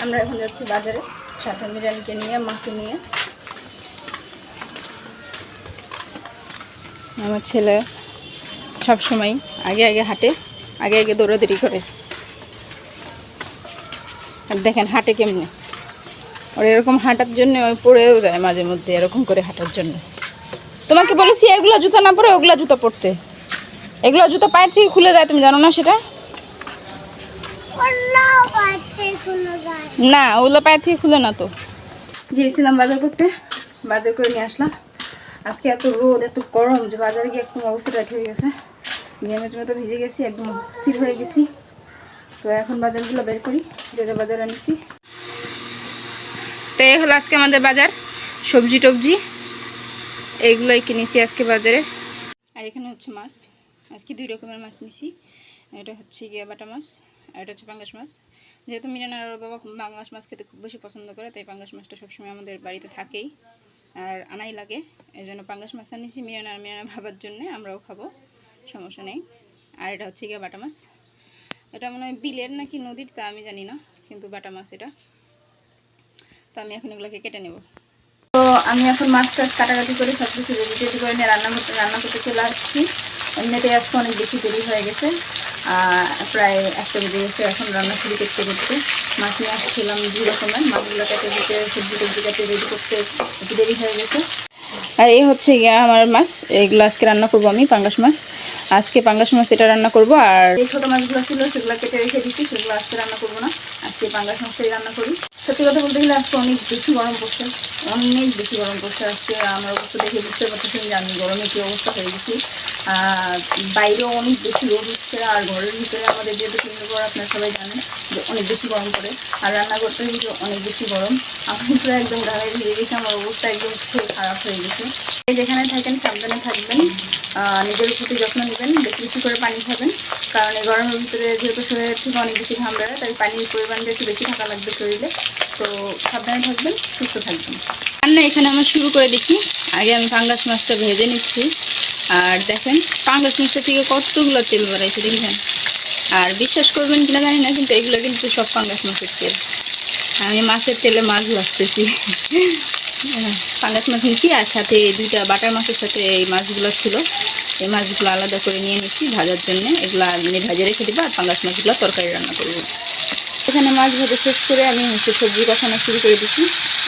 আমরা এখন যাচ্ছি বাজারে, সাথে মিরানকে নিয়ে, মাকে নিয়ে। আমার ছেলে সবসময় আগে আগে হাঁটে, আগে আগে দৌড়াদৌড়ি করে। আর দেখেন হাঁটে কেমনে, ওর এরকম হাঁটার জন্য ওই পড়েও যায় মাঝে মধ্যে, এরকম করে হাঁটার জন্য। তোমাকে বলেছি এগুলো জুতো না পরে ওগুলা জুতো পরতে, এগুলো জুতো পায়ের থেকে খুলে যায়, তুমি জানো না সেটা? না, ওগুলো পায়ের থেকে খুলে না। তো গিয়েছিলাম বাজার করতে, বাজার করে নিয়ে আসলাম। আজকে এত রোদ, এত গরম যে বাজারে গিয়ে একদম অবস্থাটা হয়ে গেছে, ঘেমে জমে তো ভিজে গেছি, একদম স্থির হয়ে গেছি। তো এখন বাজারগুলো বের করি, যে যে বাজার আনিছি। তো এই হলো আজকে আমাদের বাজার, সবজি টবজি এইগুলোই কিনেছি আজকে বাজারে। আর এখানে হচ্ছে মাছ, আজকে 2 রকমের মাছ নিছি। এটা হচ্ছে গিয়ে বাটা মাছ, আর এটা হচ্ছে পাঙ্গাস মাছ। যেহেতু মিরানার বাবা পাঙ্গাস মাছ খেতে খুব বেশি পছন্দ করে, তাই পাঙ্গাস মাছটা সবসময় আমাদের বাড়িতে থাকেই আর আনাই লাগে। এই জন্য পাঙ্গাস মাছ আনিছি মিরানার বাবার জন্য, আমরাও খাবো, সমস্যা নেই। আর এটা হচ্ছে গিয়ে বাটা মাছ, এটা মনে হয় বিলের নাকি নদীর, তা আমি জানি না, কিন্তু বাটা মাছ এটা। তো আমি এখন এগুলোকে কেটে নেব। তো আমি এখন মাছ টাছ কাটাকাটি করে সব কিছু রেডি করে নিয়ে রান্না করতে চলে আসছি। এমনিতে আজকে অনেক বেশি দেরি হয়ে গেছে, প্রায় 1টা বেজে গেছে এখন রান্না শুরু করতে করতে। মাছ নিয়ে আসছিলাম 2 রকমের, মাছগুলো কেটে দিতে, সবজি টবজি কেটে রেডি করতে একটু দেরি হয়ে গেছে। আর এই হচ্ছে গিয়া আমার মাছ, এইগুলো আজকে রান্না করবো আমি, পাঙ্গাস মাছ। আজকে পাঙ্গাস মাছ এটা রান্না করব। আর এই ছোটো মাছগুলো ছিল সেগুলো কেটে রেখে দিচ্ছি, সেগুলো আজকে রান্না করবো না, আজকে পাঙ্গাস মাছটাই রান্না করি। সত্যি কথা বলতে গেলে আজকে অনেক বেশি গরম পড়ছে, অনেক বেশি গরম পড়ছে আজকে। আমার অবস্থা দেখে বুঝতে পারতেছেন যে আমি গরমে কী অবস্থা হয়ে গেছি। বাইরেও অনেক বেশি রোদ উঠছে, আর ঘরের ভিতরে আমাদের যেহেতু কিনতে পর আপনারা সবাই জানেন যে অনেক বেশি গরম পড়ে, আর রান্না করতে কিন্তু অনেক বেশি গরম। আমি পুরো একদম ঢালাই ভিজে গেছি, আমার অবস্থা একদম খুব খারাপ হয়ে গেছে। যেখানে থাকেন সাবধানে থাকবেন, নিজের প্রতি যত্ন নেবেন, বেশি বেশি করে পানি খাবেন, কারণ এই গরমের ভিতরে যেহেতু শরীরের থেকে অনেক বেশি ঘাম বেড়ায়, তাই পানির পরিমাণটা একটু বেশি থাকা লাগবে শরীরে। তো সাবধানে থাকবেন, সুস্থ থাকবেন। রান্না এখানে আমরা শুরু করে দিচ্ছি। আগে আমি পাঙ্গাস মাছটা ভেজে নিচ্ছি, আর দেখেন পাঙ্গাস মাছটা থেকে কতগুলো তেল বেড়াইছে দেখবেন। আর বিশ্বাস করবেন কিনা জানি না, কিন্তু এগুলো কিন্তু সব পাঙ্গাস মাছের তেল। আমি মাছের তেলে মাছ ভাজতেছি। পাঙ্গাস মাছ নিচ্ছি, আর সাথে 2টা বাটার মাছের সাথে এই মাছগুলো ছিল, এই মাছগুলো আলাদা করে নিয়ে নিচ্ছি ভাজার জন্য। এগুলো আমি ভাজে রেখে দেবো, আর পাঙ্গাস মাছগুলো তরকারি রান্না করবো। এখানে মাছ ভাজা শেষ করে আমি সবজি কষানো শুরু করে দিচ্ছি।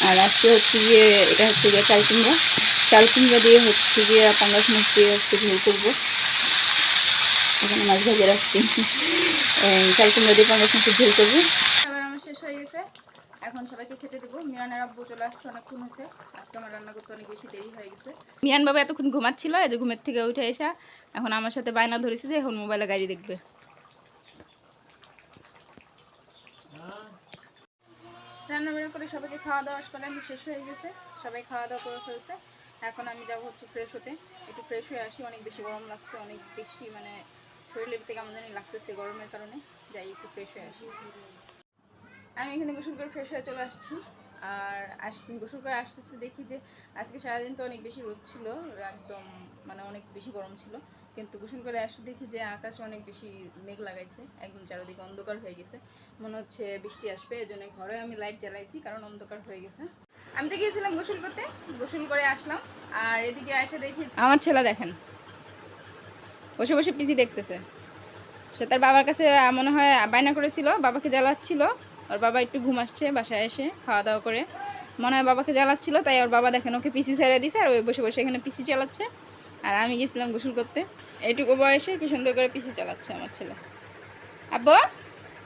আর আজকে হচ্ছে গিয়ে এটা হচ্ছে গিয়ে চাল কুমড়া দিয়ে হচ্ছে গিয়ে পাঙ্গাস মাছ দিয়ে একটু ঝোল করবো। এখানে মাছ ভেজে রাখছি, চাল কুমড়া দিয়ে পাঙ্গাস মাছের ঝোল করবো। এবার আমার শেষ হয়ে গেছে, এখন সবাইকে খেতে দেবো। মিরানের আব্বু চলে আসছে, অনেকক্ষণ হয়েছে, আজকে আমার রান্না করতে অনেক বেশি দেরি হয়ে গেছে। মিরান বাবা এতক্ষণ ঘুমাচ্ছিল, এই যে ঘুমের থেকে উঠে এসে এখন আমার সাথে বায়না ধরেছে যে এখন মোবাইলে গাড়ি দেখবে। রান্না বান্না করে সবাইকে খাওয়া দাওয়া করে আমি শেষ হয়ে গেছে, সবাই খাওয়া দাওয়া করে ফেলছে। এখন আমি যাবো হচ্ছে ফ্রেশ হতে, একটু ফ্রেশ হয়ে আসি, অনেক বেশি গরম লাগছে, অনেক বেশি মানে শরীরের থেকে কেমন জানি লাগতেছে গরমের কারণে, যাই একটু ফ্রেশ হয়ে আসি। আমি এখানে গোসল করে ফ্রেশ হয়ে চলে আসছি। আর গোসল করে আস্তে আস্তে দেখি যে আজকে সারাদিন তো অনেক বেশি রোদ ছিল, একদম মানে অনেক বেশি গরম ছিল, কিন্তু গোসল করে আসতে দেখি যে আকাশে অনেক বেশি মেঘ লাগাইছে, একদম চারিদিকে অন্ধকার হয়ে গেছে, মনে হচ্ছে বৃষ্টি আসবে। এই জন্য ঘরে আমি লাইট জ্বালাইছি, কারণ অন্ধকার হয়ে গেছে। আমি তো গিয়েছিলাম গোসল করতে, গোসল করে আসলাম, আর এদিকে এসে দেখি আমার ছেলে দেখেন বসে বসে পিসি দেখতেছে। সে তার বাবার কাছে মনে হয় বায়না করেছিল, বাবাকে জ্বালাচ্ছিল, ওর বাবা একটু ঘুম আসছে বাসায় এসে খাওয়া দাওয়া করে, মনে হয় বাবাকে জ্বালাচ্ছিল, তাই ওর বাবা দেখেন ওকে পিসি ছেড়ে দিছে, আর ওই বসে বসে এখানে পিসি চালাচ্ছে। আর আমি গেছিলাম গোসল করতে, এইটুকু বয়সে কি সুন্দর করে পিসি চালাচ্ছে আমার ছেলে। আব্বু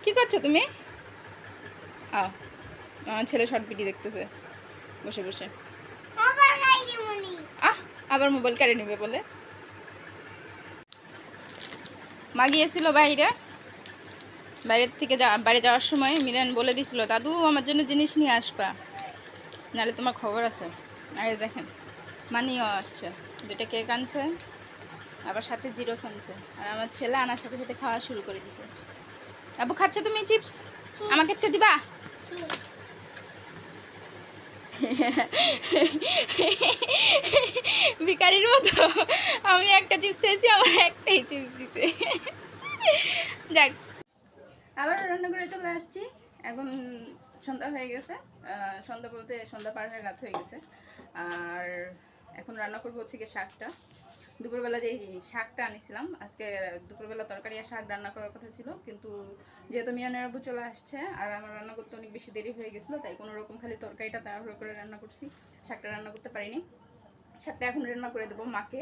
কি করছো তুমি? আমার ছেলে শর্ট ভিডিও দেখতেছে বসে বসে। আবার মোবাইল কেড়ে নেবে বলে। মা গিয়েছিল বাইরের থেকে বাড়ি যাওয়ার সময় মিরান বলে দিছিল, দাদু আমার জন্য জিনিস নিয়ে আসবা, নাহলে তোমার খবর আছে। আরে দেখেন মানিও আসছে, 2টা কেক আনছে, আবার সাথে জিরোস আনছে, আর আমার ছেলে আনার সাথে সাথে খাওয়া শুরু করে দিছে। আবু খাচ্ছ তুমি চিপস? আমাকে একটা দিবা? ভিখারির মতো আমি একটা চিপস চাইছি, আমার একটাই চিপস দিতে। যাক, আবার রান্না করে চলে আসছি। এখন সন্ধ্যা হয়ে গেছে, সন্ধ্যা বলতে সন্ধ্যা পার হয়ে রাত হয়ে গেছে। আর এখন রান্না করবো হচ্ছে গিয়ে শাকটা। দুপুরবেলা যে শাকটা আনিছিলাম, আজকে দুপুরবেলা তরকারি আর শাক রান্না করার কথা ছিল, কিন্তু যেহেতু মিরানের আব্বু চলে আসছে আর আমার রান্না করতে অনেক বেশি দেরি হয়ে গেছিলো, তাই কোনো রকম খালি তরকারিটা তাড়াহুড়ো করে রান্না করছি, শাকটা রান্না করতে পারিনি। শাকটা এখন রান্না করে দেবো মাকে।